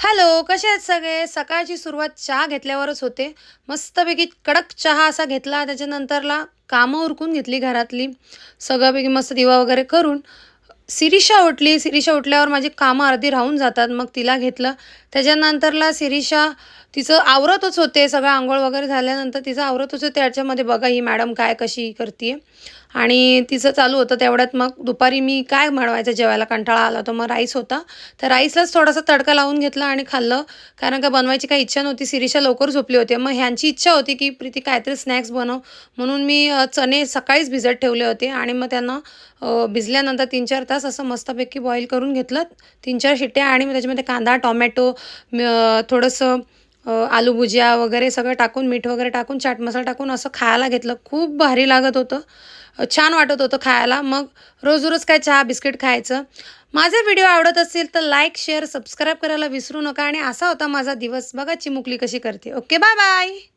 Hello, कसे आहेत सगळे? सकाळची सुरुवात चहा घेतल्यावरच होते. मस्तपैकी कडक चहा असा घेतला. त्याच्यानंतरला कामं उरकून घेतली घरातली. सगळ्यापैकी मस्त दिवा वगैरे करून शिरीषा उठली. शिरीषा उठल्यावर माझी कामं अर्धी राहून जातात. मग तिला घेतलं. त्याच्यानंतरला शिरीषा तिचं आवरतच होते. सगळं अंघोळ वगैरे झाल्यानंतर तिचं आवरतच होते. त्याच्यामध्ये बघा ही मॅडम काय कशी करते आणि तिचं चालू होतं. तेवढ्यात मग दुपारी मी काय बनवायचं जेवायला कंटाळा आला तर मग राईस होता. तर राईसलाच थोडासा तडका लावून घेतला आणि खाल्लं. कारण का बनवायची काही इच्छा नव्हती. शिरीषा लवकर झोपली होती. मग ह्यांची इच्छा होती की प्रीती काहीतरी स्नॅक्स बनव. म्हणून मी चणे सकाळीच भिजत ठेवले होते आणि मग त्यांना भिजल्यानंतर 3-4 तास असं मस्तपैकी बॉईल करून घेतलं. 3-4 शिट्ट्या आणि मग त्याच्यामध्ये कांदा, टोमॅटो, थोडंसं आलू भुजिया वगैरे सगळं टाकून, मीठ वगैरे टाकून, चाट मसाला टाकून असं खायला घेतलं. खूप भारी लागत होतं. छान वाटत होतं खायला. मग रोज-रोज काय चहा, बिस्किट खायचं. माझे व्हिडिओ आवडत असतील तर लाईक, शेअर, सबस्क्राईब करायला विसरू नका आणि असा होता माझा दिवस. बघा चिमुकली कशी करते. Okay, bye bye.